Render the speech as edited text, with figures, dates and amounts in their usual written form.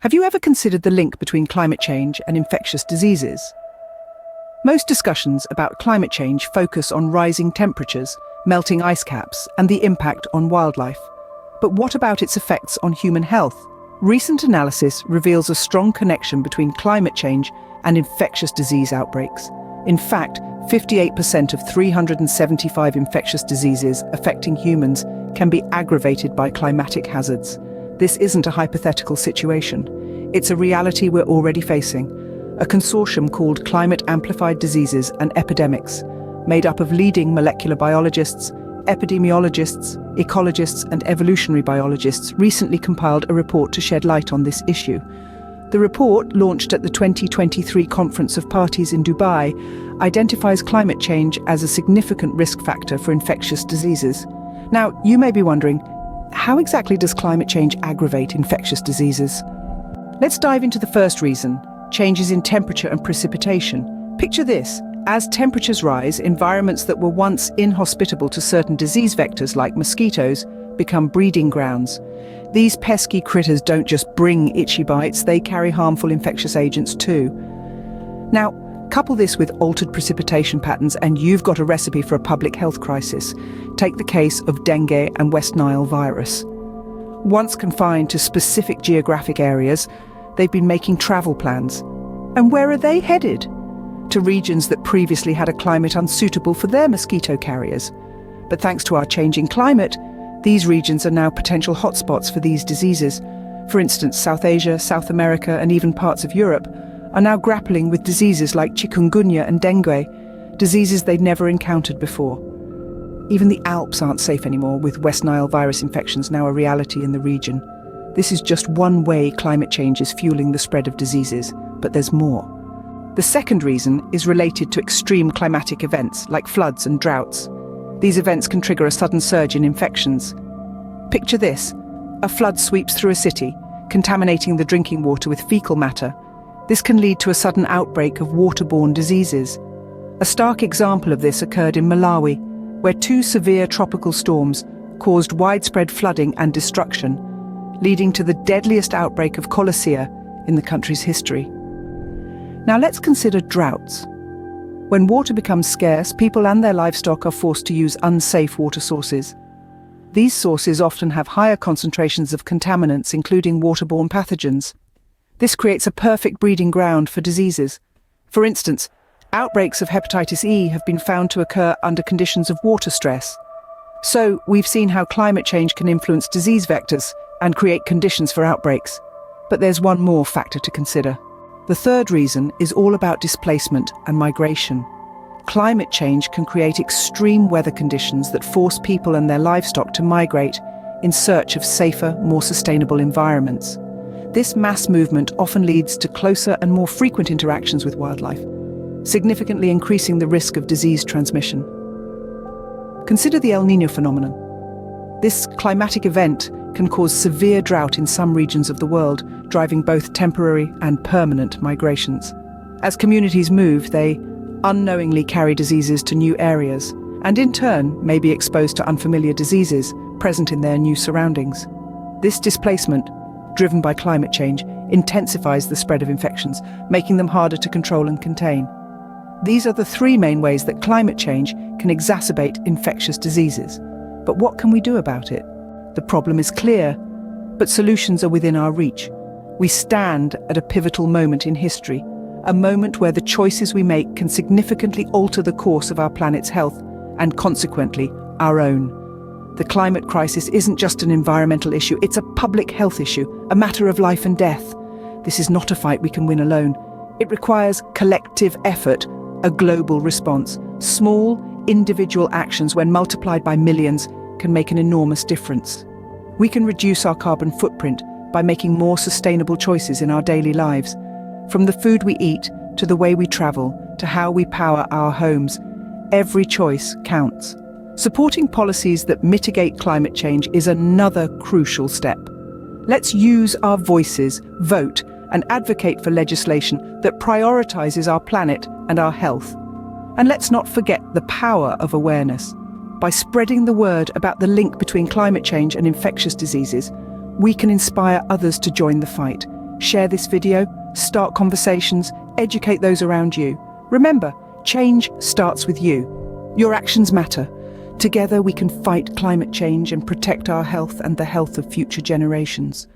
Have you ever considered the link between climate change and infectious diseases? Most discussions about climate change focus on rising temperatures, melting ice caps, and the impact on wildlife. But what about its effects on human health? Recent analysis reveals a strong connection between climate change and infectious disease outbreaks. In fact, 58% of 375 infectious diseases affecting humans can be aggravated by climatic hazards. This isn't a hypothetical situation. It's a reality we're already facing. A consortium called Climate Amplified Diseases and Epidemics, made up of leading molecular biologists, epidemiologists, ecologists, and evolutionary biologists, recently compiled a report to shed light on this issue. The report, launched at the 2023 Conference of Parties in Dubai, identifies climate change as a significant risk factor for infectious diseases. Now, you may be wondering, how exactly does climate change aggravate infectious diseases? Let's dive into the first reason: changes in temperature and precipitation. Picture this. As temperatures rise, environments that were once inhospitable to certain disease vectors like mosquitoes become breeding grounds. These pesky critters don't just bring itchy bites, they carry harmful infectious agents too. Now, couple this with altered precipitation patterns and you've got a recipe for a public health crisis. Take the case of dengue and West Nile virus. Once confined to specific geographic areas, they've been making travel plans. And where are they headed? To regions that previously had a climate unsuitable for their mosquito carriers. But thanks to our changing climate, these regions are now potential hotspots for these diseases. For instance, South Asia, South America, and even parts of Europe are now grappling with diseases like chikungunya and dengue, diseases they'd never encountered before. Even the Alps aren't safe anymore, with West Nile virus infections now a reality in the region. This is just one way climate change is fueling the spread of diseases, but there's more. The second reason is related to extreme climatic events like floods and droughts. These events can trigger a sudden surge in infections. Picture this: a flood sweeps through a city, contaminating the drinking water with fecal matter. This can lead to a sudden outbreak of waterborne diseases. A stark example of this occurred in Malawi, where 2 severe tropical storms caused widespread flooding and destruction, leading to the deadliest outbreak of cholera in the country's history. Now let's consider droughts. When water becomes scarce, people and their livestock are forced to use unsafe water sources. These sources often have higher concentrations of contaminants, including waterborne pathogens. This creates a perfect breeding ground for diseases. For instance, outbreaks of hepatitis E have been found to occur under conditions of water stress. So, we've seen how climate change can influence disease vectors and create conditions for outbreaks. But there's one more factor to consider. The third reason is all about displacement and migration. Climate change can create extreme weather conditions that force people and their livestock to migrate in search of safer, more sustainable environments. This mass movement often leads to closer and more frequent interactions with wildlife, significantly increasing the risk of disease transmission. Consider the El Niño phenomenon. This climatic event can cause severe drought in some regions of the world, driving both temporary and permanent migrations. As communities move, they unknowingly carry diseases to new areas, and in turn may be exposed to unfamiliar diseases present in their new surroundings. This displacement, driven by climate change, intensifies the spread of infections, making them harder to control and contain. These are the 3 main ways that climate change can exacerbate infectious diseases. But what can we do about it? The problem is clear, but solutions are within our reach. We stand at a pivotal moment in history, a moment where the choices we make can significantly alter the course of our planet's health and, consequently, our own. The climate crisis isn't just an environmental issue, it's a public health issue, a matter of life and death. This is not a fight we can win alone. It requires collective effort, a global response. Small, individual actions, when multiplied by millions, can make an enormous difference. We can reduce our carbon footprint by making more sustainable choices in our daily lives. From the food we eat, to the way we travel, to how we power our homes, every choice counts. Supporting policies that mitigate climate change is another crucial step. Let's use our voices, vote, and advocate for legislation that prioritizes our planet and our health. And let's not forget the power of awareness. By spreading the word about the link between climate change and infectious diseases, we can inspire others to join the fight, Share this video, start conversations, educate those around you. Remember, change starts with you. Your actions matter. Together we can fight climate change and protect our health and the health of future generations.